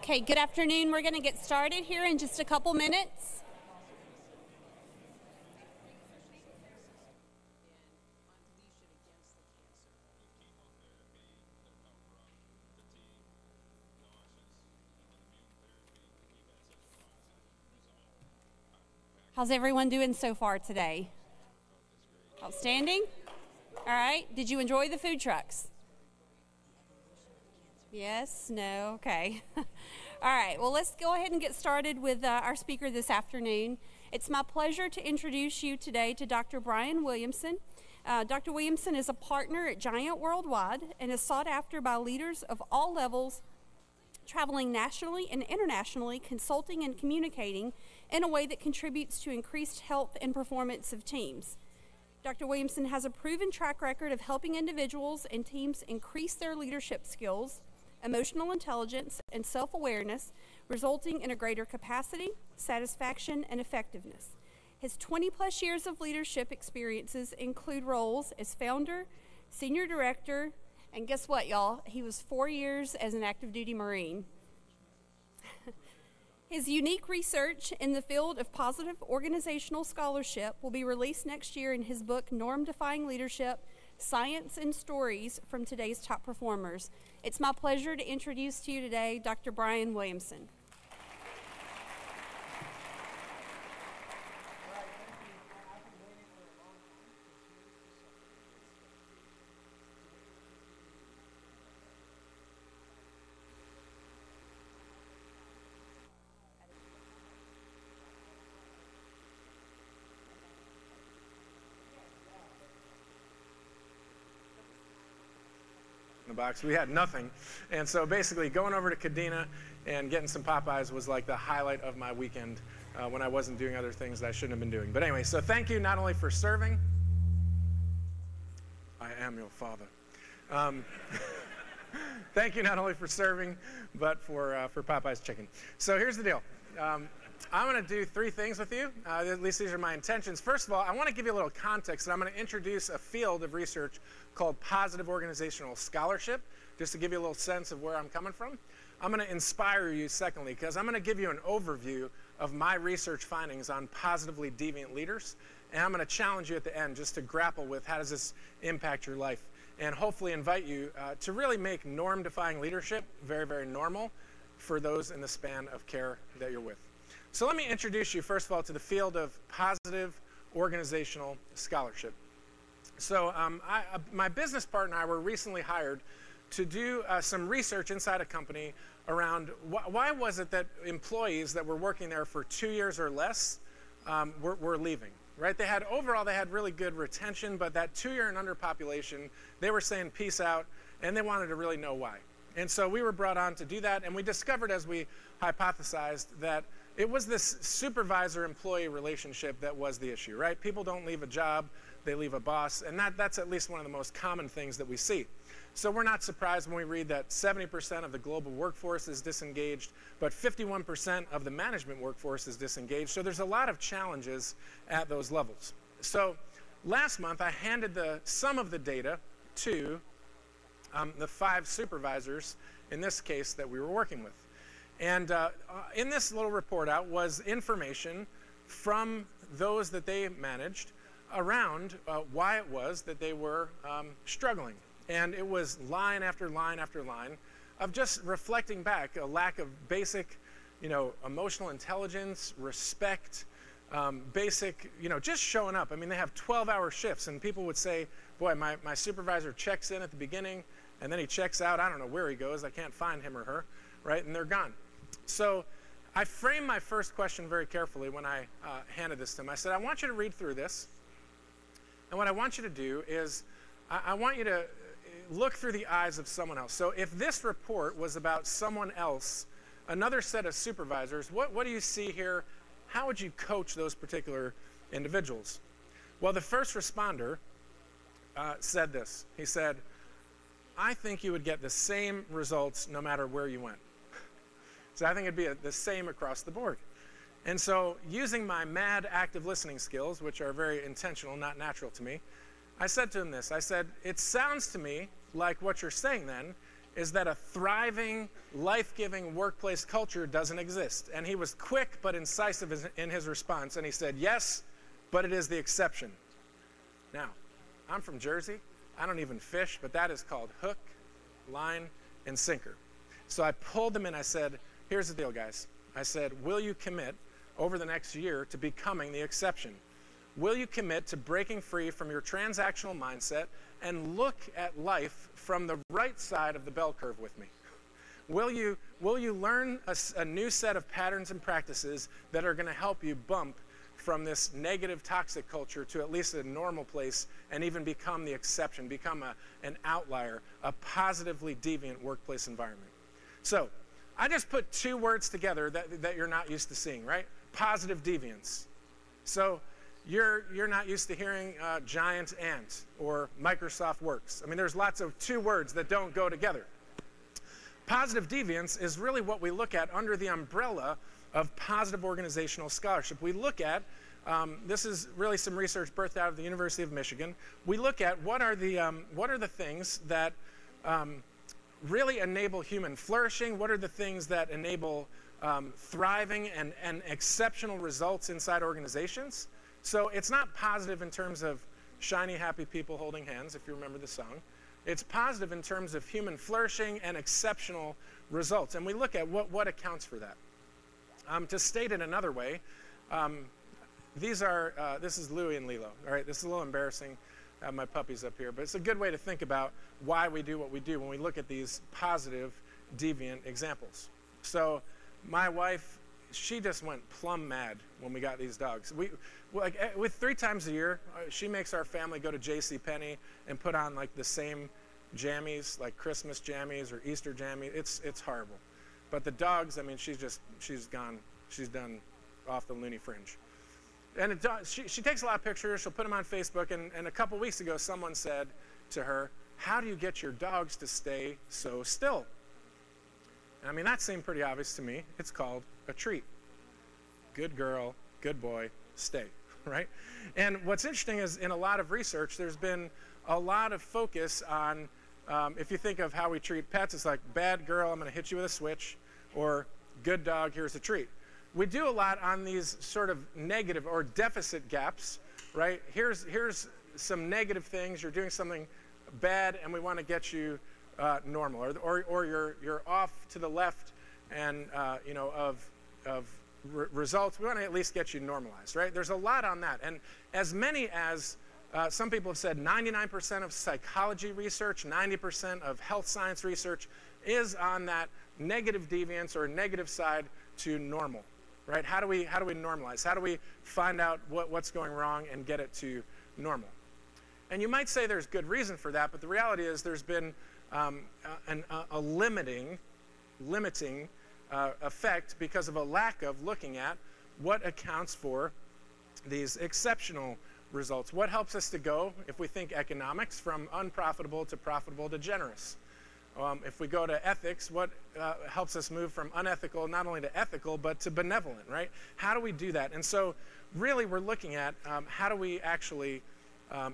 Okay, good afternoon. We're going to get started here in just a couple minutes. How's everyone doing so far today? Outstanding? All right. Did you enjoy the food trucks? Yes? No? Okay. All right. Well, let's go ahead and get started with our speaker this afternoon. It's my pleasure to introduce you today to Dr. Brian Williamson. Dr. Williamson is a partner at Giant Worldwide and is sought after by leaders of all levels, traveling nationally and internationally, consulting and communicating in a way that contributes to increased health and performance of teams. Dr. Williamson has a proven track record of helping individuals and teams increase their leadership skills, emotional intelligence, and self-awareness, resulting in a greater capacity, satisfaction, and effectiveness. His 20-plus years of leadership experiences include roles as founder, senior director, and guess what, y'all? He was 4 years as an active duty Marine. His unique research in the field of positive organizational scholarship will be released next year in his book, Norm-Defying Leadership, Science and Stories from Today's Top Performers. It's my pleasure to introduce to you today Dr. Brian Williamson. Box. We had nothing, and so basically going over to Kadena and getting some Popeyes was like the highlight of my weekend when I wasn't doing other things that I shouldn't have been doing. But anyway, so thank you not only for serving, I am your father. Thank you not only for serving, but for Popeye's chicken. So here's the deal. I'm going to do three things with you. At least these are my intentions. First of all, I want to give you a little context, and I'm going to introduce a field of research called positive organizational scholarship, just to give you a little sense of where I'm coming from. I'm going to inspire you, secondly, because I'm going to give you an overview of my research findings on positively deviant leaders, and I'm going to challenge you at the end just to grapple with how does this impact your life, and hopefully invite you to really make norm-defying leadership very, very normal for those in the span of care that you're with. So let me introduce you, first of all, to the field of positive organizational scholarship. So my business partner and I were recently hired to do some research inside a company around why was it that employees that were working there for 2 years or less were leaving, right? Overall, they had really good retention, but that 2-year and under population, they were saying peace out, and they wanted to really know why. And so we were brought on to do that, and we discovered as we hypothesized that it was this supervisor-employee relationship that was the issue, right? People don't leave a job, they leave a boss, and that's at least one of the most common things that we see. So we're not surprised when we read that 70% of the global workforce is disengaged, but 51% of the management workforce is disengaged. So there's a lot of challenges at those levels. So last month, I handed some of the data to the 5 supervisors, in this case, that we were working with. And in this little report out was information from those that they managed around why it was that they were struggling. And it was line after line after line of just reflecting back a lack of basic, emotional intelligence, respect, basic, just showing up. I mean, they have 12-hour shifts, and people would say, boy, my supervisor checks in at the beginning, and then he checks out. I don't know where he goes. I can't find him or her, right? And they're gone. So I framed my first question very carefully when I handed this to him. I said, I want you to read through this, and what I want you to do is I want you to look through the eyes of someone else. So if this report was about someone else, another set of supervisors, what do you see here? How would you coach those particular individuals? Well, the first responder said this. He said, I think you would get the same results no matter where you went. So I think it'd be the same across the board. And so using my mad active listening skills, which are very intentional, not natural to me, I said to him this. I said, it sounds to me like what you're saying then is that a thriving, life-giving workplace culture doesn't exist. And he was quick but incisive in his response, and he said, yes, but it is the exception. Now, I'm from Jersey. I don't even fish, but that is called hook, line, and sinker. So I pulled them in. I said, here's the deal, guys. I said, will you commit over the next year to becoming the exception? Will you commit to breaking free from your transactional mindset and look at life from the right side of the bell curve with me? Will you learn a new set of patterns and practices that are going to help you bump from this negative, toxic culture to at least a normal place and even become the exception, become an outlier, a positively deviant workplace environment? So I just put two words together that you're not used to seeing, right? Positive deviance. So you're not used to hearing giant ant or Microsoft Works. I mean, there's lots of two words that don't go together. Positive deviance is really what we look at under the umbrella of positive organizational scholarship. We look at, this is really some research birthed out of the University of Michigan. We look at what are the things that really enable human flourishing, what are the things that enable thriving and exceptional results inside organizations. So it's not positive in terms of shiny, happy people holding hands, if you remember the song. It's positive in terms of human flourishing and exceptional results. And we look at what accounts for that. To state it another way, this is Louie and Lilo. All right, this is a little embarrassing. I have my puppies up here, but it's a good way to think about why we do what we do when we look at these positive, deviant examples. So my wife, she just went plumb mad when we got these dogs. With 3 times a year, she makes our family go to JCPenney and put on like the same jammies, like Christmas jammies or Easter jammies. It's horrible. But the dogs, I mean, she's done off the loony fringe. And she takes a lot of pictures. She'll put them on Facebook. And a couple weeks ago, someone said to her, how do you get your dogs to stay so still? And I mean, that seemed pretty obvious to me. It's called a treat. Good girl, good boy, stay, right? And what's interesting is in a lot of research, there's been a lot of focus on, if you think of how we treat pets, it's like, bad girl, I'm going to hit you with a switch, or good dog, here's a treat. We do a lot on these sort of negative or deficit gaps, right? Here's some negative things. You're doing something bad, and we want to get you normal, or you're off to the left, and of results. We want to at least get you normalized, right? There's a lot on that, and as many as some people have said, 99% of psychology research, 90% of health science research is on that negative deviance or negative side to normal. Right? How do we normalize? How do we find out what's going wrong and get it to normal? And you might say there's good reason for that, but the reality is there's been a limiting effect because of a lack of looking at what accounts for these exceptional results. What helps us to go, if we think economics, from unprofitable to profitable to generous? If we go to ethics, what helps us move from unethical not only to ethical but to benevolent, right? How do we do that? And so really we're looking at how do we actually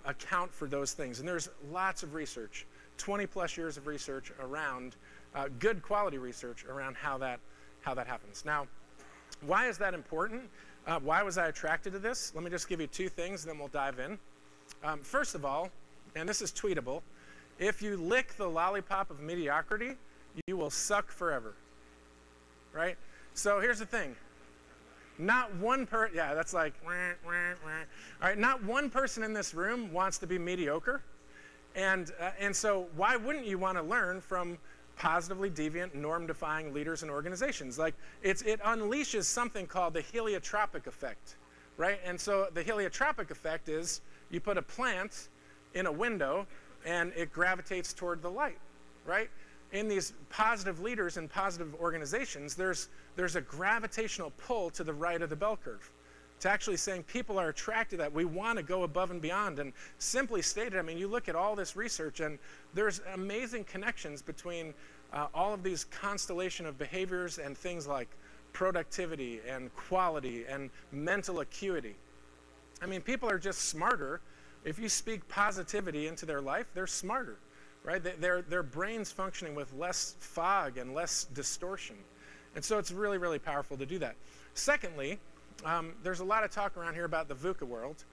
account for those things. And there's lots of research, 20 plus years of research around, good quality research around how that happens. Now, why is that important? Why was I attracted to this? Let me just give you 2 things, then we'll dive in. First of all, and this is tweetable, if you lick the lollipop of mediocrity, you will suck forever, right? So here's the thing. Not one yeah, that's like, wah, wah, wah. All right, not one person in this room wants to be mediocre. And so why wouldn't you want to learn from positively deviant, norm-defying leaders and organizations? Like, it unleashes something called the heliotropic effect, right? And so the heliotropic effect is you put a plant in a window and it gravitates toward the light, right? In these positive leaders and positive organizations, there's a gravitational pull to the right of the bell curve. It's actually saying people are attracted to that. We want to go above and beyond. And simply stated, I mean, you look at all this research, and there's amazing connections between all of these constellation of behaviors and things like productivity and quality and mental acuity. I mean, people are just smarter. If you speak positivity into their life, they're smarter. right? Their brains functioning with less fog and less distortion. And so it's really, really powerful to do that. Secondly, there's a lot of talk around here about the VUCA world.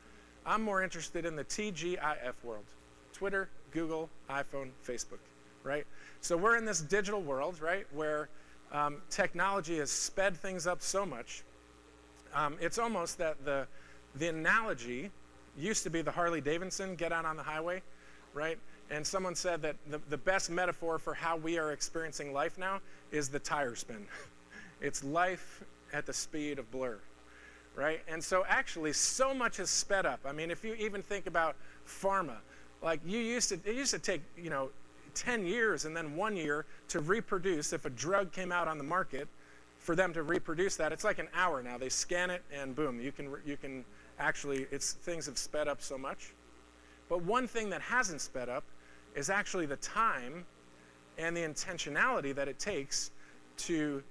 I'm more interested in the TGIF world: Twitter, Google, iPhone, Facebook, right? So we're in this digital world, right, where technology has sped things up so much. It's almost that the analogy used to be the Harley Davidson, get out on the highway, right? And someone said that the best metaphor for how we are experiencing life now is the tire spin. It's life at the speed of blur, right? And so actually so much has sped up. I mean, if you even think about pharma, like it used to take, 10 years and then 1 year to reproduce. If a drug came out on the market, for them to reproduce that, it's like an hour now. They scan it and boom, you can actually, things have sped up so much. But one thing that hasn't sped up is actually the time and the intentionality that it takes to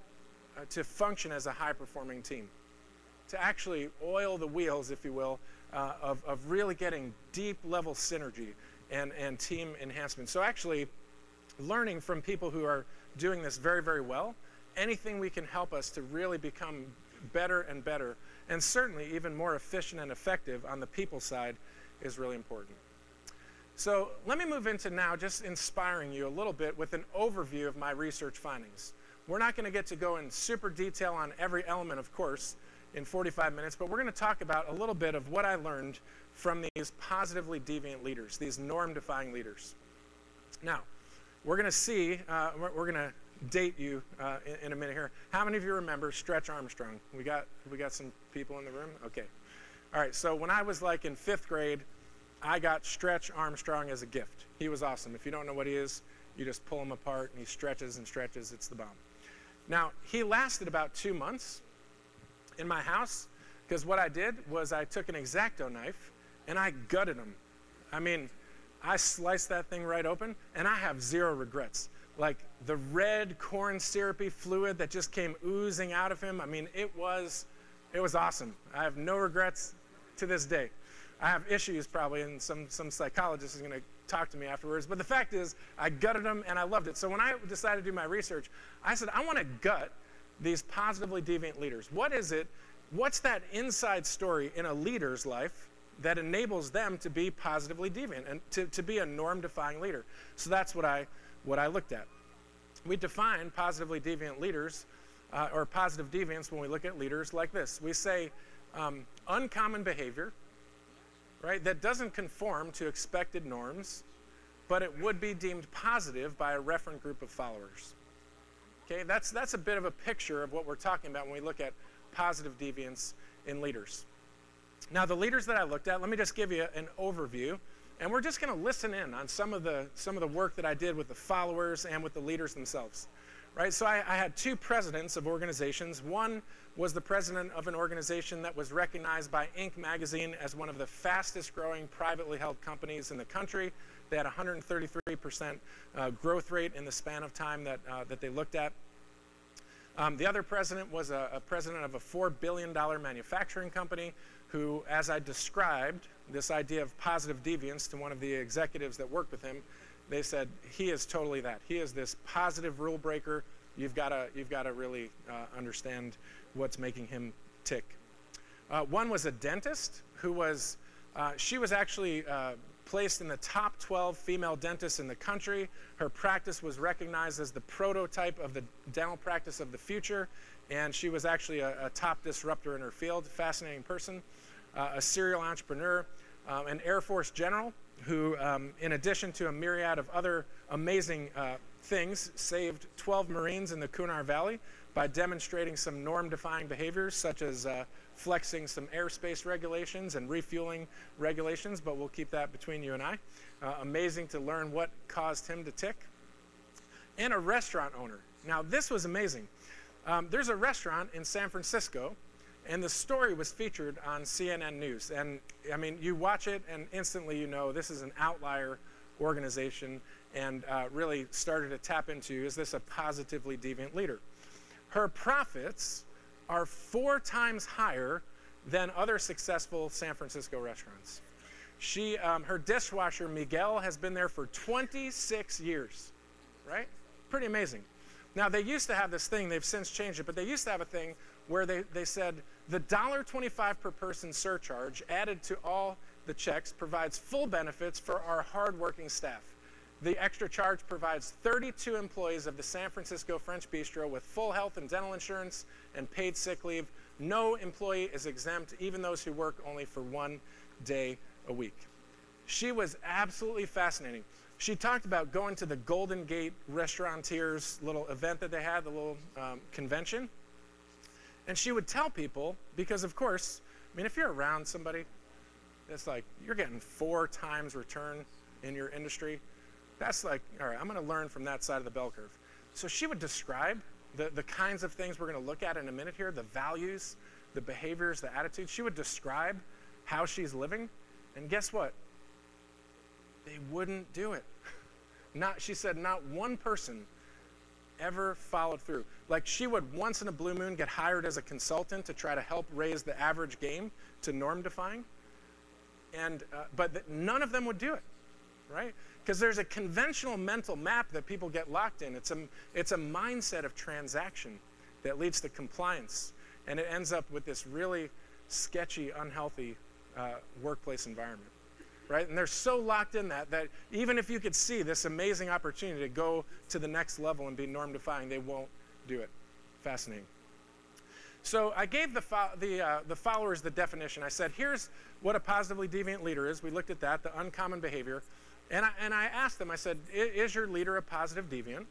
function as a high-performing team, to actually oil the wheels, if you will, of really getting deep-level synergy and team enhancement. So actually, learning from people who are doing this very, very well, anything we can help us to really become better and better, and certainly even more efficient and effective on the people side is really important. So let me move into now just inspiring you a little bit with an overview of my research findings. We're not going to get to go in super detail on every element, of course, in 45 minutes, but we're going to talk about a little bit of what I learned from these positively deviant leaders, these norm-defying leaders. Now, we're going to see, we're going to date you in a minute here. How many of you remember Stretch Armstrong? We got some people in the room? Okay. All right, so when I was like in 5th grade, I got Stretch Armstrong as a gift. He was awesome. If you don't know what he is, you just pull him apart and he stretches and stretches. It's the bomb. Now, he lasted about 2 months in my house because what I did was I took an X-Acto knife and I gutted him. I mean, I sliced that thing right open and I have zero regrets. Like the red corn syrupy fluid that just came oozing out of him. I mean, it was awesome. I have no regrets to this day. I have issues probably, and some psychologist is going to talk to me afterwards. But the fact is, I gutted them, and I loved it. So when I decided to do my research, I said, I want to gut these positively deviant leaders. What is it? What's that inside story in a leader's life that enables them to be positively deviant and to be a norm-defying leader? So that's what I looked at. We define positively deviant leaders or positive deviance when we look at leaders like this. We say uncommon behavior, right, that doesn't conform to expected norms, but it would be deemed positive by a referent group of followers. Okay, that's a bit of a picture of what we're talking about when we look at positive deviance in leaders. Now, the leaders that I looked at, let me just give you an overview, and we're just going to listen in on some of the work that I did with the followers and with the leaders themselves. Right, so I had 2 presidents of organizations. One was the president of an organization that was recognized by Inc. magazine as one of the fastest growing privately held companies in the country. They had 133% growth rate in the span of time that they looked at. The other president was a president of a $4 billion manufacturing company who, as I described this idea of positive deviance to one of the executives that worked with him, they said, he is totally that. He is this positive rule breaker. You've got to really understand what's making him tick. One was a dentist who was, she was actually placed in the top 12 female dentists in the country. Her practice was recognized as the prototype of the dental practice of the future, and she was actually a top disruptor in her field. Fascinating person. A serial entrepreneur, an Air Force general who, in addition to a myriad of other amazing things, saved 12 Marines in the Kunar Valley by demonstrating some norm-defying behaviors, such as flexing some airspace regulations and refueling regulations, but we'll keep that between you and I. Amazing to learn what caused him to tick. And a restaurant owner. Now, this was amazing. There's a restaurant in San Francisco, and the story was featured on CNN News. And I mean, you watch it and instantly you know this is an outlier organization and really started to tap into, is this a positively deviant leader? Her profits are 4 times higher than other successful San Francisco restaurants. Her dishwasher, Miguel, has been there for 26 years, right? Pretty amazing. Now, they used to have this thing, they've since changed it, but they used to have a thing where they said the $1.25 per person surcharge added to all the checks provides full benefits for our hardworking staff. The extra charge provides 32 employees of the San Francisco French Bistro with full health and dental insurance and paid sick leave. No employee is exempt, even those who work only for 1 day a week. She was absolutely fascinating. She talked about going to the Golden Gate Restaurateurs little event that they had, the little convention. And she would tell people, because of course, I mean, if you're around somebody, it's like you're getting 4 times return in your industry. That's like, all right, I'm going to learn from that side of the bell curve. So she would describe the kinds of things we're going to look at in a minute here, the values, the behaviors, the attitudes. She would describe how she's living. And guess what? They wouldn't do it. She said not one person ever followed through. Like, she would once in a blue moon get hired as a consultant to try to help raise the average game to norm defying. But none of them would do it, right? Because there's a conventional mental map that people get locked in. It's a mindset of transaction that leads to compliance. And it ends up with this really sketchy, unhealthy workplace environment. Right? And they're so locked in that even if you could see this amazing opportunity to go to the next level and be norm defying, they won't do it. Fascinating. So I gave the followers the definition. I said, here's what a positively deviant leader is. We looked at that, the uncommon behavior. And I asked them, I said, is your leader a positive deviant?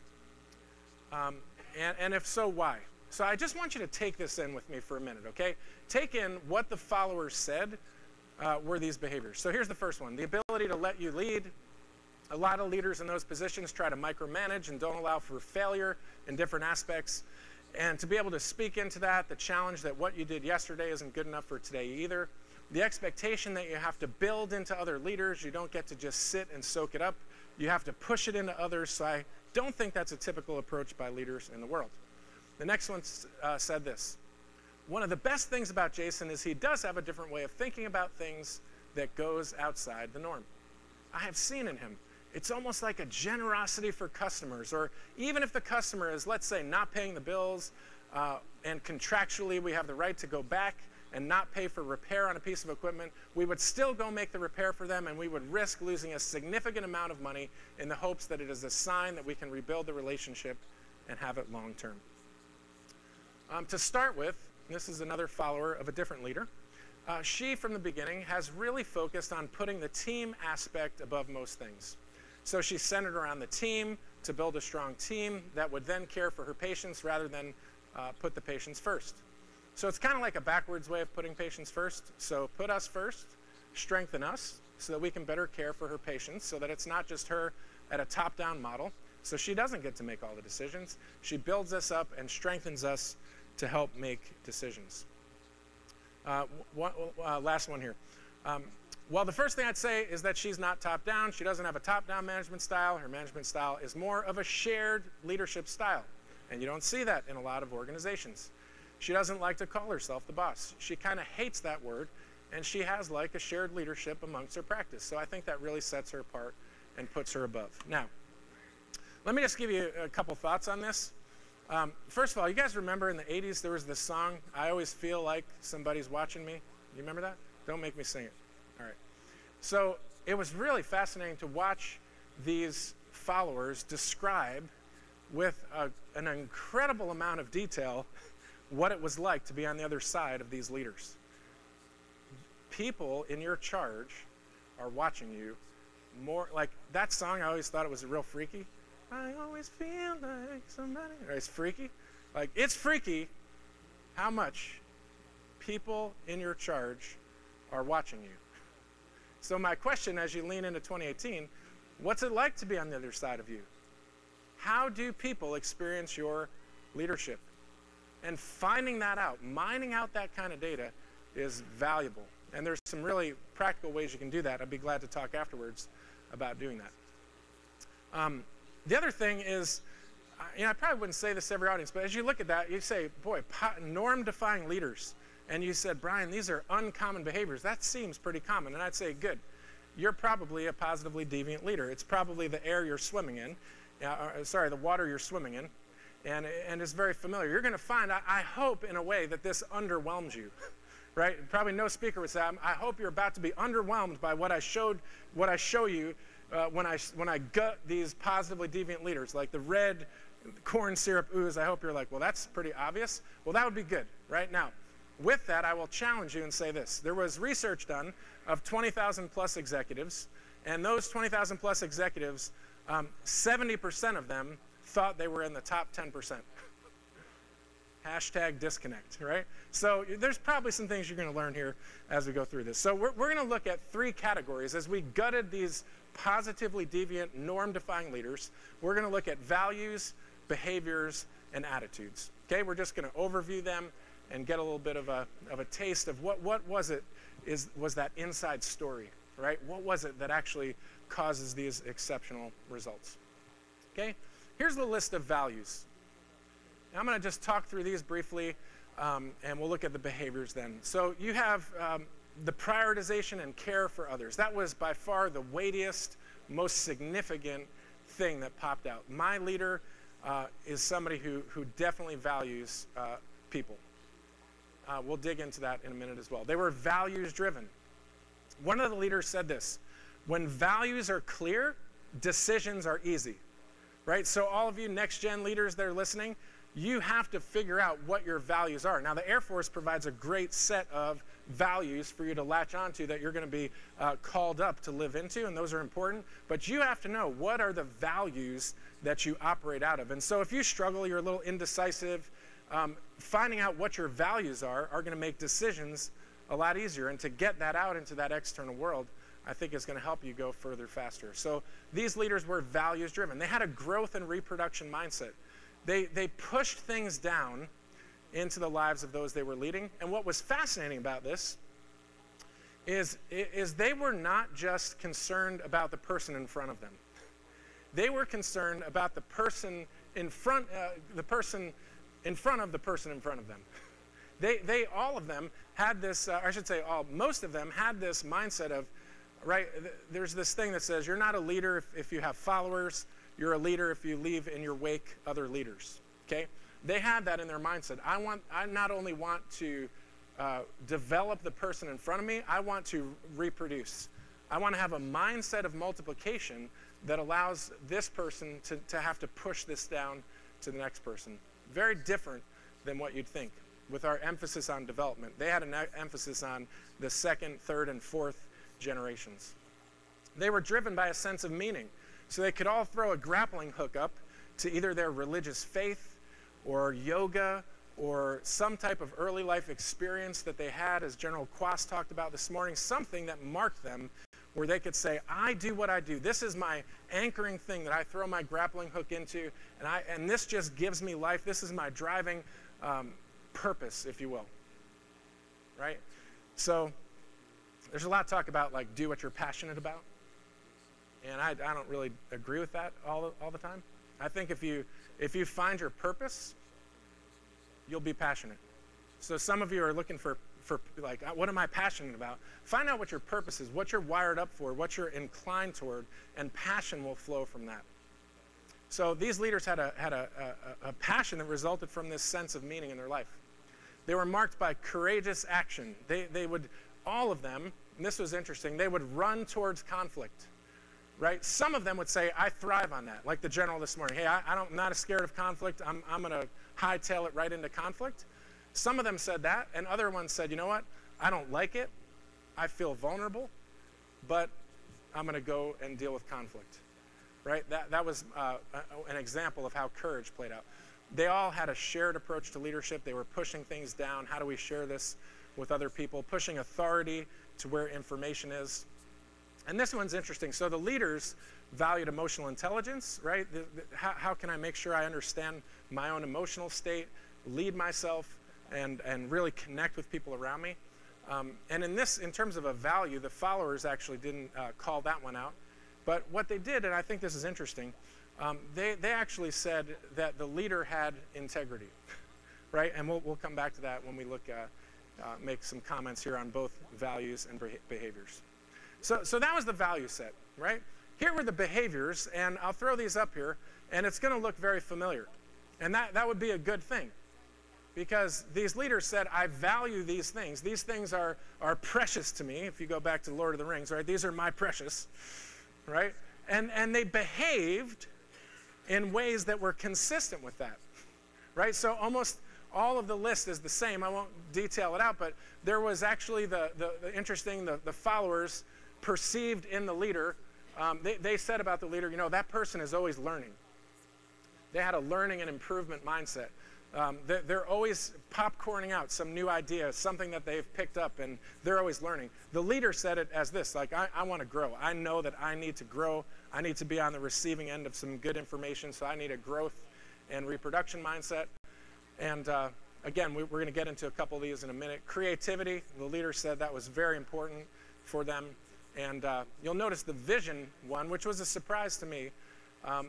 And if so, why? So I just want you to take this in with me for a minute, okay? Take in what the followers said were these behaviors. So here's the first one, the ability to let you lead. A lot of leaders in those positions try to micromanage and don't allow for failure in different aspects. And to be able to speak into that, the challenge that what you did yesterday isn't good enough for today either. The expectation that you have to build into other leaders. You don't get to just sit and soak it up. You have to push it into others. So I don't think that's a typical approach by leaders in the world. The next one said this. One of the best things about Jason is he does have a different way of thinking about things that goes outside the norm. I have seen in him. It's almost like a generosity for customers, or even if the customer is, let's say, not paying the bills, and contractually we have the right to go back and not pay for repair on a piece of equipment, we would still go make the repair for them, and we would risk losing a significant amount of money in the hopes that it is a sign that we can rebuild the relationship and have it long term. To start with, this is another follower of a different leader. She, from the beginning, has really focused on putting the team aspect above most things. So she's centered around the team to build a strong team that would then care for her patients rather than put the patients first. So it's kind of like a backwards way of putting patients first. So put us first, strengthen us, so that we can better care for her patients, so that it's not just her at a top-down model. So she doesn't get to make all the decisions. She builds us up and strengthens us to help make decisions. Last one here. Well, the first thing I'd say is that she's not top-down. She doesn't have a top-down management style. Her management style is more of a shared leadership style. And you don't see that in a lot of organizations. She doesn't like to call herself the boss. She kind of hates that word, and she has like a shared leadership amongst her practice. So I think that really sets her apart and puts her above. Now, let me just give you a couple thoughts on this. First of all, you guys remember in the 80s there was this song, I Always Feel Like Somebody's Watching Me? You remember that? Don't make me sing it. All right. So it was really fascinating to watch these followers describe with an incredible amount of detail what it was like to be on the other side of these leaders. People in your charge are watching you more. Like that song, I always thought it was real freaky. I always feel like somebody. It's freaky. Like, it's freaky how much people in your charge are watching you. So my question as you lean into 2018, what's it like to be on the other side of you? How do people experience your leadership? And finding that out, mining out that kind of data is valuable. And there's some really practical ways you can do that. I'd be glad to talk afterwards about doing that. The other thing is, I probably wouldn't say this to every audience, but as you look at that, you say, boy, norm-defying leaders. And you said, Brian, these are uncommon behaviors. That seems pretty common. And I'd say, good. you're probably a positively deviant leader. It's probably the air you're swimming in, the water you're swimming in, and it's very familiar. You're going to find, I hope in a way, that this underwhelms you, right? Probably no speaker would say, I hope you're about to be underwhelmed by what I show you when I gut these positively deviant leaders, like the red corn syrup ooze. I hope you're like, well, that's pretty obvious. Well, that would be good, right? Now, with that, I will challenge you and say this. There was research done of 20,000 plus executives, and those 20,000 plus executives, 70% of them thought they were in the top 10%. Hashtag disconnect, right? So there's probably some things you're going to learn here as we go through this. So we're going to look at 3 categories. As we gutted these positively deviant, norm-defying leaders, we're going to look at values, behaviors, and attitudes. Okay, we're just going to overview them and get a little bit of a taste of what was that inside story, right? What was it that actually causes these exceptional results? Okay, here's the list of values. I'm going to just talk through these briefly, and we'll look at the behaviors then. So you have the prioritization and care for others. That was by far the weightiest, most significant thing that popped out. My leader is somebody who definitely values people. We'll dig into that in a minute as well. They were values driven. One of the leaders said this: when values are clear, decisions are easy, right? So all of you next gen leaders that are listening, you have to figure out what your values are. Now, the Air Force provides a great set of values for you to latch onto that you're going to be called up to live into, and those are important. But you have to know, what are the values that you operate out of? And so if you struggle, you're a little indecisive, finding out what your values are going to make decisions a lot easier. And to get that out into that external world, I think is going to help you go further faster. So these leaders were values driven. They had a growth and reproduction mindset. They pushed things down into the lives of those they were leading. And what was fascinating about this is they were not just concerned about the person in front of them. They were concerned about the person in front, the person in front of the person in front of them. They all of them had this, I should say most of them had this mindset of, right, there's this thing that says you're not a leader if you have followers. You're a leader if you leave in your wake other leaders, okay? They had that in their mindset. I not only want to develop the person in front of me, I want to reproduce. I want to have a mindset of multiplication that allows this person to have to push this down to the next person. Very different than what you'd think. With our emphasis on development, they had an emphasis on the 2nd, 3rd, and 4th generations. They were driven by a sense of meaning. So they could all throw a grappling hook up to either their religious faith or yoga or some type of early life experience that they had, as General Quast talked about this morning, something that marked them where they could say, I do what I do. This is my anchoring thing that I throw my grappling hook into, and this just gives me life. This is my driving purpose, if you will, right? So there's a lot of talk about, like, do what you're passionate about. And I don't really agree with that all the time. I think if you find your purpose, you'll be passionate. So some of you are looking for like, what am I passionate about? Find out what your purpose is, what you're wired up for, what you're inclined toward, and passion will flow from that. So these leaders had a passion that resulted from this sense of meaning in their life. They were marked by courageous action. They would, all of them, and this was interesting, they would run towards conflict. Right? Some of them would say, I thrive on that, like the general this morning. Hey, I'm not scared of conflict. I'm going to hightail it right into conflict. Some of them said that, and other ones said, you know what? I don't like it. I feel vulnerable, but I'm going to go and deal with conflict. Right? That was an example of how courage played out. They all had a shared approach to leadership. They were pushing things down. How do we share this with other people? Pushing authority to where information is. And this one's interesting. So the leaders valued emotional intelligence, right? How can I make sure I understand my own emotional state, lead myself, and really connect with people around me? And in terms of a value, the followers actually didn't call that one out. But what they did, and I think this is interesting, they actually said that the leader had integrity, right? And we'll come back to that when we look make some comments here on both values and behaviors. So that was the value set, right? Here were the behaviors, and I'll throw these up here, and it's going to look very familiar. And that would be a good thing, because these leaders said, I value these things. These things are precious to me. If you go back to Lord of the Rings, right? These are my precious, right? And they behaved in ways that were consistent with that, right? So almost all of the list is the same. I won't detail it out, but there was actually the followers perceived in the leader. They said about the leader, that person is always learning. They had a learning and improvement mindset. They're always popcorning out some new idea, something that they've picked up, and they're always learning. The leader said it as this, like, I want to grow. I know that I need to grow. I need to be on the receiving end of some good information, so I need a growth and reproduction mindset. And again, we're going to get into a couple of these in a minute. Creativity, the leader said that was very important for them. And you'll notice the vision one, which was a surprise to me,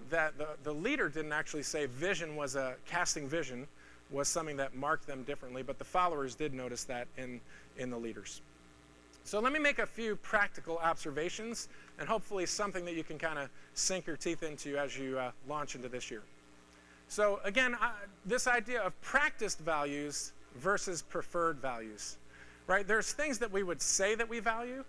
that the leader didn't actually say vision was casting vision was something that marked them differently, but the followers did notice that in the leaders. So let me make a few practical observations, and hopefully something that you can kind of sink your teeth into as you launch into this year. So again, this idea of practiced values versus preferred values, right? There's things that we would say that we value,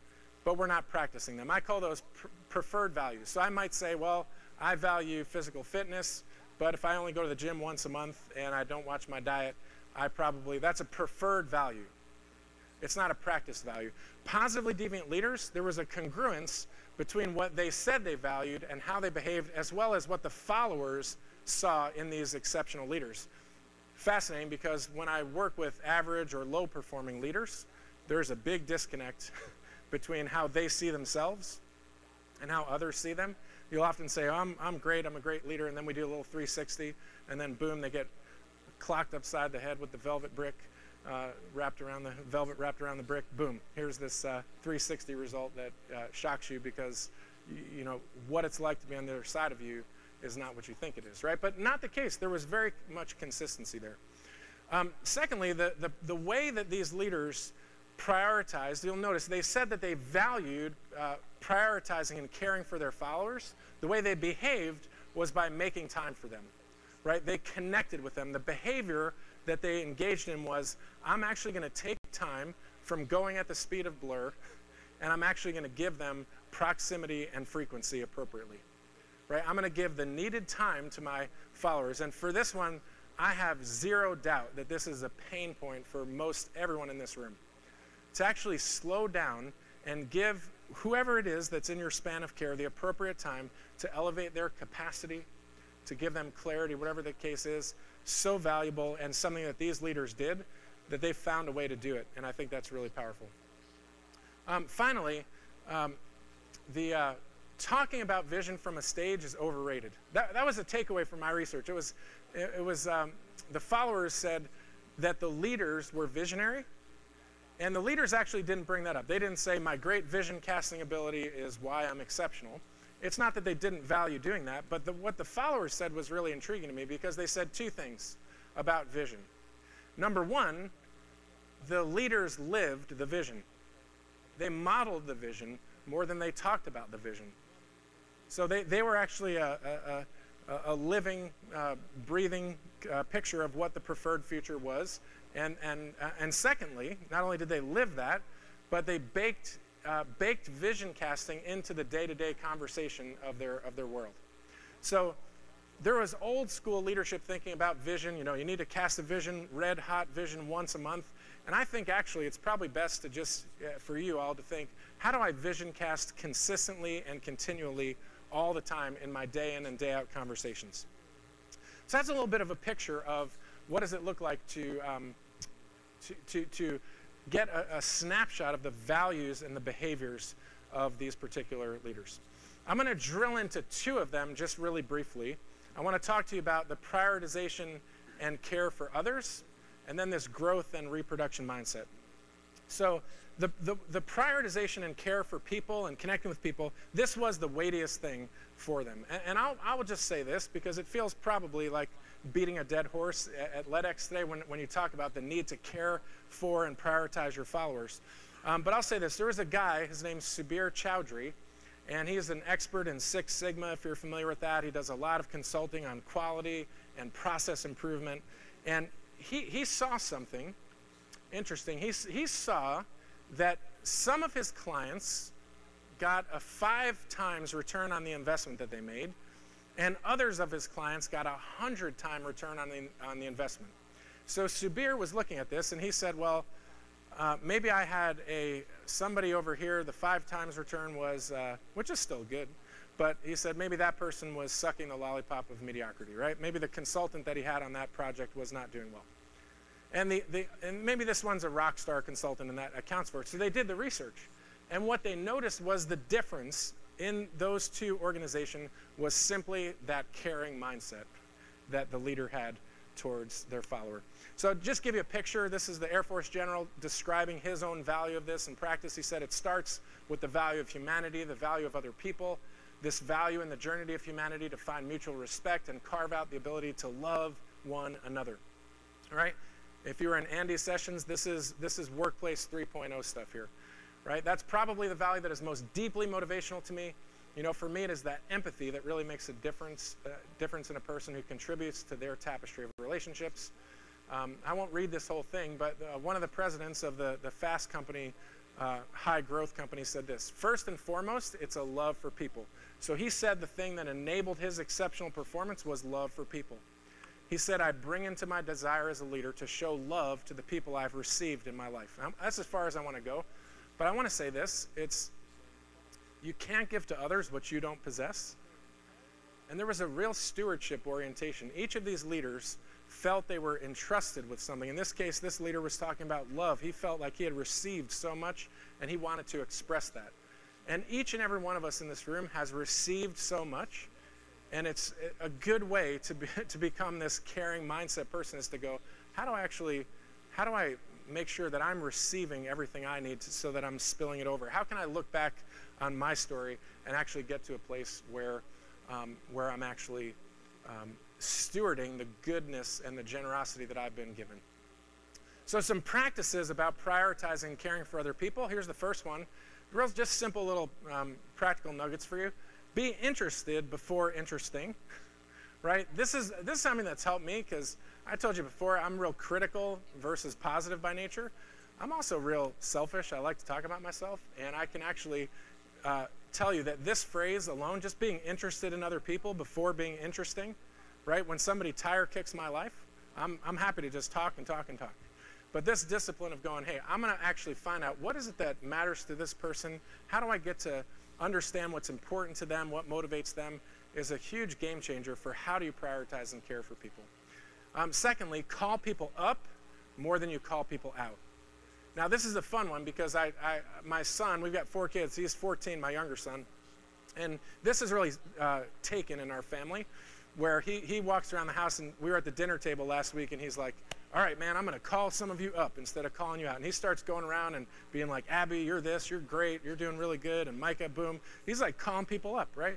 but we're not practicing them. I call those preferred values. So I might say, well, I value physical fitness, but if I only go to the gym once a month and I don't watch my diet, that's a preferred value. It's not a practice value. Positively deviant leaders, there was a congruence between what they said they valued and how they behaved, as well as what the followers saw in these exceptional leaders. Fascinating, because when I work with average or low performing leaders, there's a big disconnect between how they see themselves and how others see them. You'll often say, oh, I'm great, I'm a great leader, and then we do a little 360, and then boom, they get clocked upside the head with the velvet wrapped around the brick. Boom, here's this 360 result that shocks you, because what it's like to be on the other side of you is not what you think it is, right? But not the case. There was very much consistency there. Secondly, the way that these leaders prioritized, you'll notice they said that they valued prioritizing and caring for their followers. The way they behaved was by making time for them, right? They connected with them. The behavior that they engaged in was, I'm actually going to take time from going at the speed of blur, and I'm actually going to give them proximity and frequency appropriately, right? I'm going to give the needed time to my followers. And for this one, I have zero doubt that this is a pain point for most everyone in this room. To actually slow down and give whoever it is that's in your span of care the appropriate time to elevate their capacity, to give them clarity, whatever the case is, so valuable, and something that these leaders did, that they found a way to do it, and I think that's really powerful. Finally, talking about vision from a stage is overrated. That was a takeaway from my research. It was the followers said that the leaders were visionary, and the leaders actually didn't bring that up. They didn't say, my great vision casting ability is why I'm exceptional. It's not that they didn't value doing that, but what the followers said was really intriguing to me, because they said two things about vision. Number one, the leaders lived the vision. They modeled the vision more than they talked about the vision. So they were actually a living, breathing picture of what the preferred future was. And secondly, not only did they live that, but they baked vision casting into the day-to-day conversation of their world. So there was old school leadership thinking about vision. You need to cast a vision, red hot vision once a month. And I think actually it's probably best to just, for you all to think, how do I vision cast consistently and continually all the time in my day in and day out conversations? So that's a little bit of a picture of what does it look like to get a snapshot of the values and the behaviors of these particular leaders. I'm going to drill into two of them just really briefly. I want to talk to you about the prioritization and care for others, and then this growth and reproduction mindset. So the prioritization and care for people and connecting with people, this was the weightiest thing for them. And I will just say this, because it feels probably like beating a dead horse at LEDx today when you talk about the need to care for and prioritize your followers. But I'll say this, there was a guy, his name's Subir Chowdhury, and he's an expert in Six Sigma, if you're familiar with that. He does a lot of consulting on quality and process improvement. And he saw something interesting. He saw that some of his clients got a 5 times return on the investment that they made, and others of his clients got a 100-time return on the investment. So Subir was looking at this, and he said, well, maybe I had somebody over here, the 5 times return was, which is still good, but he said maybe that person was sucking the lollipop of mediocrity, right? Maybe the consultant that he had on that project was not doing well. And, and maybe this one's a rock star consultant, and that accounts for it. So they did the research. And what they noticed was the difference in those two organizations was simply that caring mindset that the leader had towards their follower. So just give you a picture, this is the Air Force General describing his own value of this in practice. He said it starts with the value of humanity, the value of other people, this value in the journey of humanity to find mutual respect and carve out the ability to love one another. All right? If you were in Andy's sessions, this is workplace 3.0 stuff here. Right? That's probably the value that is most deeply motivational to me. You know, for me, it is that empathy that really makes a difference in a person who contributes to their tapestry of relationships. I won't read this whole thing, but one of the presidents of the Fast Company, high growth company, said this: first and foremost, it's a love for people. So he said the thing that enabled his exceptional performance was love for people. He said, I bring into my desire as a leader to show love to the people I've received in my life. That's as far as I want to go. But I want to say this, you can't give to others what you don't possess. And there was a real stewardship orientation. Each of these leaders felt they were entrusted with something. In this case, this leader was talking about love. He felt like he had received so much, and he wanted to express that. And each and every one of us in this room has received so much, and it's a good way to become this caring mindset person is to go, how do I make sure that I'm receiving everything I need so that I'm spilling it over? How can I look back on my story and actually get to a place where I'm actually stewarding the goodness and the generosity that I've been given? So some practices about prioritizing and caring for other people. Here's the first one. Real just simple little practical nuggets for you. Be interested before interesting. Right? This is something that's helped me because I told you before, I'm real critical versus positive by nature. I'm also real selfish. I like to talk about myself, and I can actually tell you that this phrase alone, just being interested in other people before being interesting, right? When somebody tire kicks my life, I'm happy to just talk and talk and talk. But this discipline of going, hey, I'm going to actually find out what is it that matters to this person? How do I get to understand what's important to them, what motivates them, is a huge game changer for how do you prioritize and care for people. Secondly, call people up more than you call people out. Now, this is a fun one because my son, we've got 4 kids. He's 14, my younger son. And this is really taken in our family where he walks around the house, and we were at the dinner table last week, and he's like, all right, man, I'm going to call some of you up instead of calling you out. And he starts going around and being like, Abby, you're this, you're great, you're doing really good, and Micah, boom. He's like calling people up, right?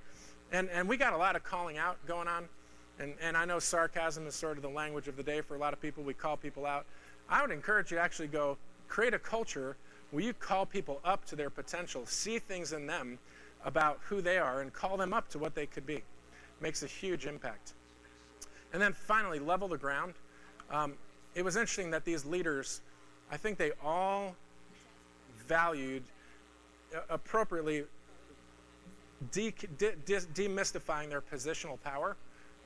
And we got a lot of calling out going on. And I know sarcasm is sort of the language of the day for a lot of people. We call people out. I would encourage you to actually go create a culture where you call people up to their potential, see things in them about who they are, and call them up to what they could be. Makes a huge impact. And then finally, level the ground. It was interesting that these leaders, I think they all valued appropriately demystifying their positional power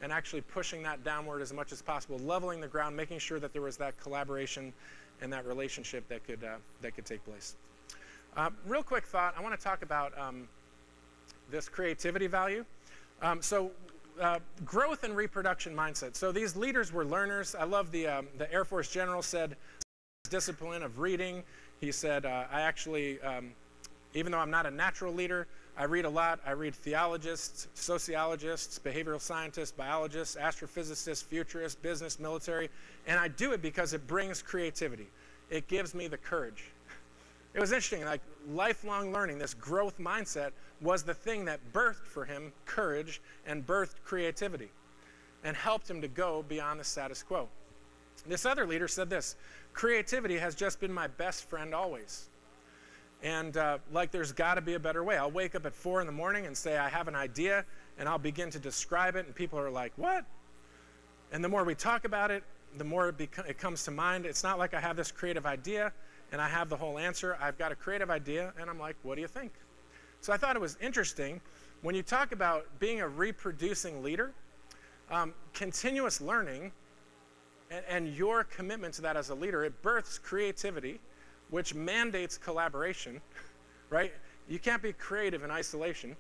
and actually pushing that downward as much as possible, leveling the ground, making sure that there was that collaboration and that relationship that could take place. Real quick thought, I want to talk about this creativity value. Growth and reproduction mindset. So these leaders were learners. I love the Air Force General said, discipline of reading. He said, I actually, even though I'm not a natural leader, I read a lot. I read theologists, sociologists, behavioral scientists, biologists, astrophysicists, futurists, business, military, and I do it because it brings creativity. It gives me the courage. It was interesting, like lifelong learning, this growth mindset was the thing that birthed for him courage and birthed creativity and helped him to go beyond the status quo. This other leader said this, creativity has just been my best friend always. And like there's got to be a better way. I'll wake up at 4 in the morning and say I have an idea, and I'll begin to describe it, and people are like, what? And the more we talk about it, the more it comes to mind. It's not like I have this creative idea and I have the whole answer. I've got a creative idea, and I'm like, what do you think? So I thought it was interesting when you talk about being a reproducing leader, continuous learning and your commitment to that as a leader, it births creativity, which mandates collaboration, right? You can't be creative in isolation,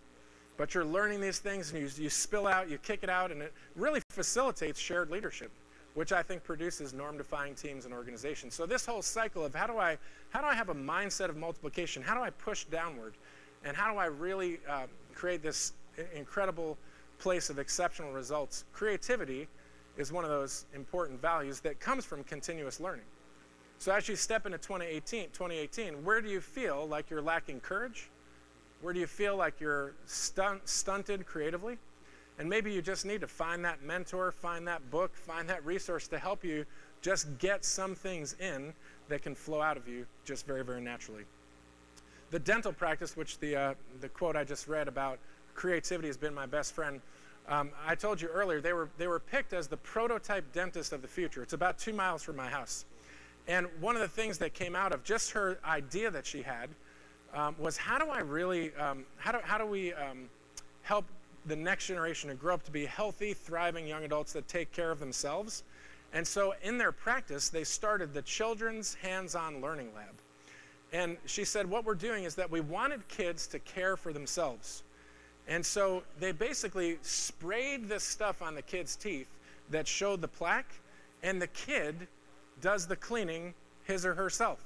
but you're learning these things, and you spill out, you kick it out, and it really facilitates shared leadership, which I think produces norm-defying teams and organizations. So this whole cycle of how do I have a mindset of multiplication? How do I push downward? And how do I really create this incredible place of exceptional results? Creativity is one of those important values that comes from continuous learning. So as you step into 2018, where do you feel like you're lacking courage? Where do you feel like you're stunted creatively? And maybe you just need to find that mentor, find that book, find that resource to help you just get some things in that can flow out of you just very, very naturally. The dental practice, which the quote I just read about creativity has been my best friend, I told you earlier, they were picked as the prototype dentist of the future. It's about 2 miles from my house. And one of the things that came out of just her idea that she had was how do I really, how do we help the next generation to grow up to be healthy, thriving young adults that take care of themselves? And so in their practice, they started the Children's Hands-On Learning Lab. And she said, what we're doing is that we wanted kids to care for themselves. And so they basically sprayed this stuff on the kid's teeth that showed the plaque, and the kid does the cleaning his or herself.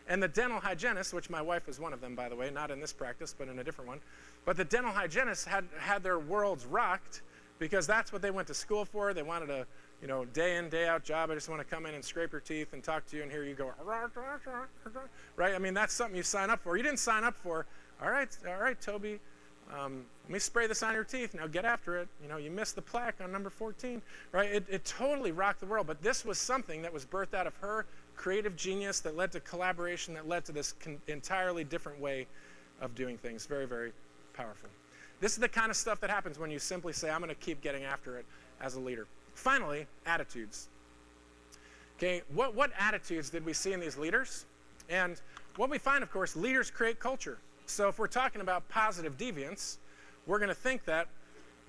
And the dental hygienist, which my wife is one of them, by the way, not in this practice, but in a different one, but the dental hygienists had their worlds rocked because that's what they went to school for. They wanted a day in, day out job. I just want to come in and scrape your teeth and talk to you and hear you go, right? I mean, that's something you sign up for. You didn't sign up for, all right, Toby, let me spray this on your teeth. Now get after it. You missed the plaque on number 14, right? It totally rocked the world. But this was something that was birthed out of her creative genius that led to collaboration, that led to this entirely different way of doing things. Very, very powerful. This is the kind of stuff that happens when you simply say, I'm going to keep getting after it as a leader. Finally, attitudes. Okay, what attitudes did we see in these leaders? And what we find, of course, leaders create culture. So if we're talking about positive deviance, we're going to think that,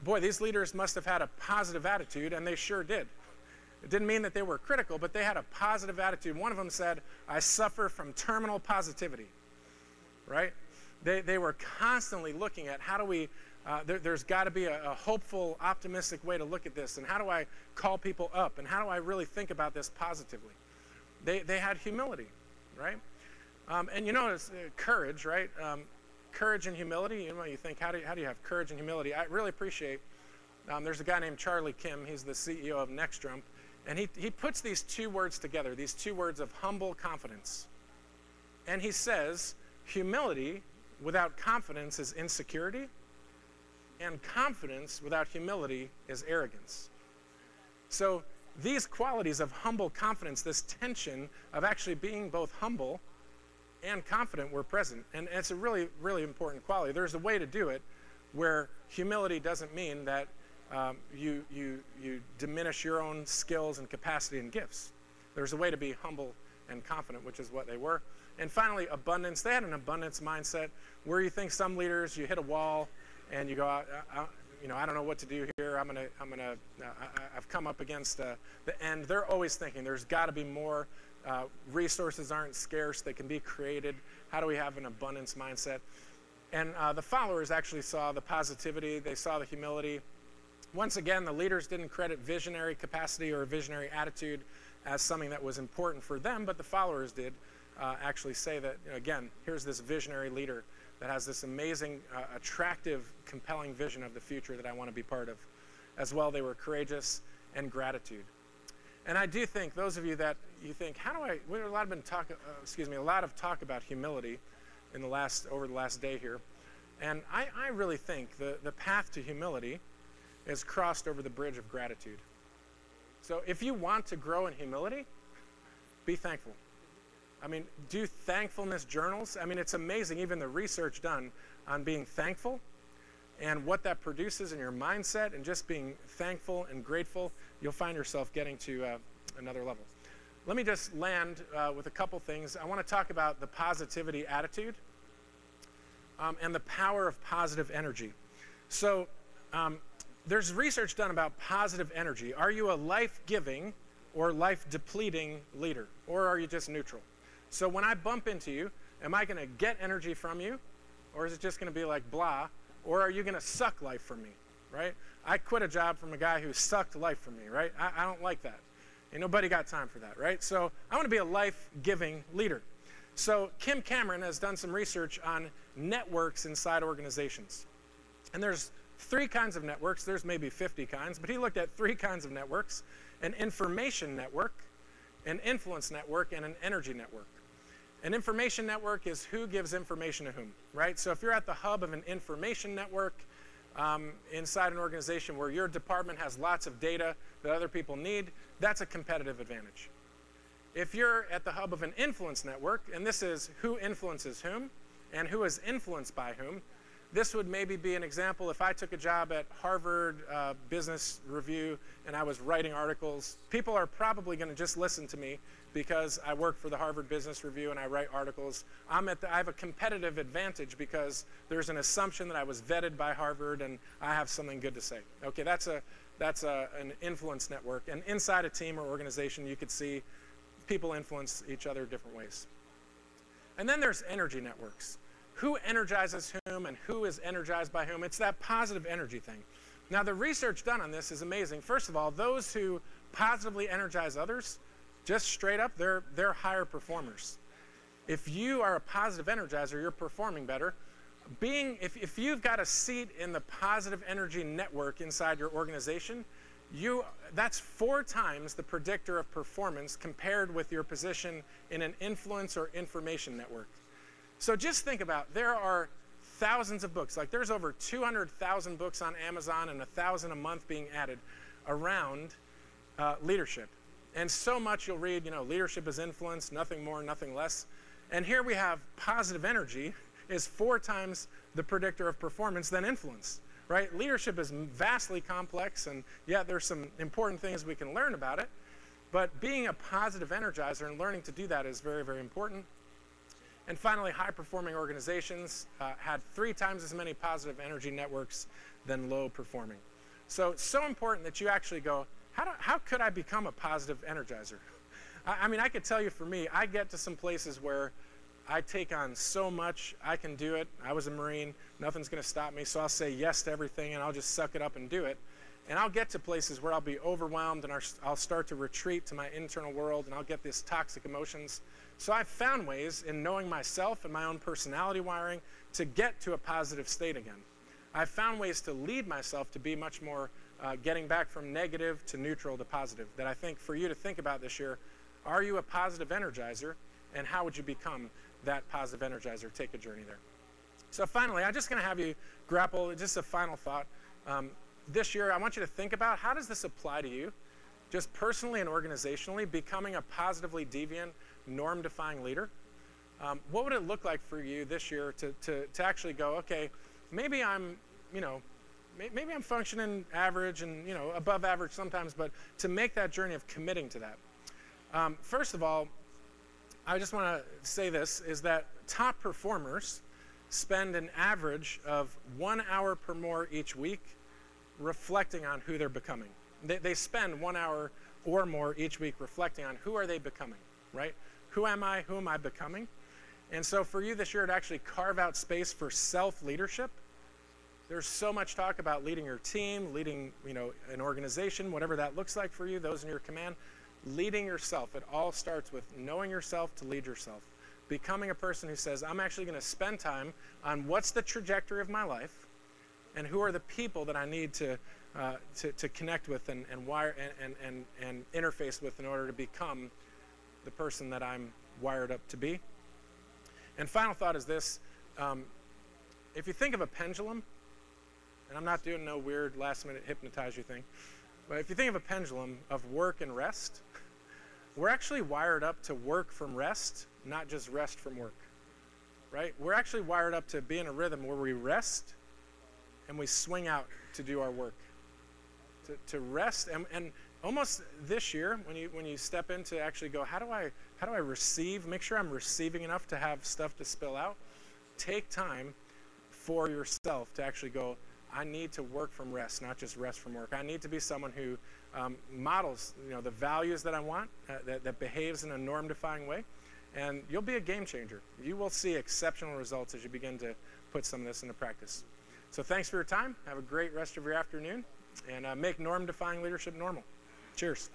boy, these leaders must have had a positive attitude, and they sure did. It didn't mean that they were critical, but they had a positive attitude. One of them said, I suffer from terminal positivity, right? They were constantly looking at how do we, there's got to be a hopeful, optimistic way to look at this, and how do I call people up, and how do I really think about this positively? They had humility, right? And you notice courage, right? Courage and humility. You think, how do you have courage and humility? I really appreciate, there's a guy named Charlie Kim. He's the CEO of Nextjump. And he puts these two words together, these two words of humble confidence. And he says, humility without confidence is insecurity, and confidence without humility is arrogance. So these qualities of humble confidence, this tension of actually being both humble and confident were present. And it's a really, really important quality. There's a way to do it where humility doesn't mean that you diminish your own skills and capacity and gifts. There's a way to be humble and confident, which is what they were. And finally, abundance. They had an abundance mindset where you think some leaders, you hit a wall and you go, I don't know what to do here. I've come up against the end. They're always thinking there's got to be more. Resources aren't scarce. They can be created. How do we have an abundance mindset? And the followers actually saw the positivity. They saw the humility. Once again, the leaders didn't credit visionary capacity or visionary attitude as something that was important for them, but the followers did actually say that, again, here's this visionary leader that has this amazing, attractive, compelling vision of the future that I want to be part of. As well, they were courageous and gratitude. And I do think, those of you that you think, we had a lot of talk about humility in over the last day here. And I really think the path to humility is crossed over the bridge of gratitude. So if you want to grow in humility, be thankful. I mean, do thankfulness journals. I mean, it's amazing, even the research done on being thankful and what that produces in your mindset, and just being thankful and grateful, you'll find yourself getting to another level. Let me just land with a couple things. I want to talk about the positivity attitude and the power of positive energy. So there's research done about positive energy. Are you a life-giving or life-depleting leader, or are you just neutral? So when I bump into you, am I going to get energy from you, or is it just going to be like blah, or are you going to suck life from me, right? I quit a job from a guy who sucked life from me, right? I don't like that. Ain't nobody got time for that, right? So I want to be a life-giving leader. So Kim Cameron has done some research on networks inside organizations. And there's 3 kinds of networks. There's maybe 50 kinds, but he looked at 3 kinds of networks: an information network, an influence network, and an energy network. An information network is who gives information to whom, right? So if you're at the hub of an information network inside an organization where your department has lots of data that other people need, that's a competitive advantage. If you're at the hub of an influence network, and this is who influences whom and who is influenced by whom, this would maybe be an example. If I took a job at Harvard Business Review and I was writing articles, people are probably going to just listen to me because I work for the Harvard Business Review and I write articles. I have a competitive advantage because there's an assumption that I was vetted by Harvard and I have something good to say. Okay, that's an influence network. And inside a team or organization, you could see people influence each other different ways. And then there's energy networks. Who energizes whom and who is energized by whom? It's that positive energy thing. Now, the research done on this is amazing. First of all, those who positively energize others, just straight up, they're higher performers. If you are a positive energizer, you're performing better. If you've got a seat in the positive energy network inside your organization, that's 4 times the predictor of performance compared with your position in an influence or information network. So just think about, there are thousands of books. Like, there's over 200,000 books on Amazon and 1,000 a month being added around leadership. And so much you'll read, leadership is influence, nothing more, nothing less. And here we have positive energy is 4 times the predictor of performance than influence, right? Leadership is vastly complex, and yeah, there's some important things we can learn about it. But being a positive energizer and learning to do that is very, very important. And finally, high-performing organizations had 3 times as many positive energy networks than low-performing. So it's so important that you actually go, how could I become a positive energizer? I mean, I could tell you for me, I get to some places where I take on so much, I can do it. I was a Marine, nothing's going to stop me, so I'll say yes to everything, and I'll just suck it up and do it. And I'll get to places where I'll be overwhelmed, and I'll start to retreat to my internal world, and I'll get these toxic emotions. So I've found ways in knowing myself and my own personality wiring to get to a positive state again. I've found ways to lead myself to be much more getting back from negative to neutral to positive, that I think for you to think about this year. Are you a positive energizer, and how would you become that positive energizer? Take a journey there. So finally, I'm just going to have you grapple, just a final thought. This year, I want you to think about, how does this apply to you, just personally and organizationally, becoming a positively deviant, norm-defying leader? What would it look like for you this year to actually go, okay, maybe I'm functioning average and above average sometimes, but to make that journey of committing to that. First of all, I just want to say this, is that top performers spend an average of 1 hour per more each week reflecting on who they're becoming. They spend 1 hour or more each week reflecting on who are they becoming, right? Who am I? Who am I becoming? And so for you this year to actually carve out space for self-leadership, there's so much talk about leading your team, leading an organization, whatever that looks like for you, those in your command. Leading yourself, it all starts with knowing yourself to lead yourself. Becoming a person who says, I'm actually going to spend time on what's the trajectory of my life, and who are the people that I need to connect with and wire and interface with in order to become the person that I'm wired up to be. And final thought is this: if you think of a pendulum, and I'm not doing no weird last-minute hypnotize you thing, but if you think of a pendulum of work and rest, we're actually wired up to work from rest, not just rest from work, right? We're actually wired up to be in a rhythm where we rest and we swing out to do our work. To rest and almost this year, when you step in to actually go, how do I receive? Make sure I'm receiving enough to have stuff to spill out. Take time for yourself to actually go, I need to work from rest, not just rest from work. I need to be someone who models, the values that I want, that behaves in a norm-defying way, and you'll be a game changer. You will see exceptional results as you begin to put some of this into practice. So thanks for your time. Have a great rest of your afternoon, and make norm-defying leadership normal. Cheers.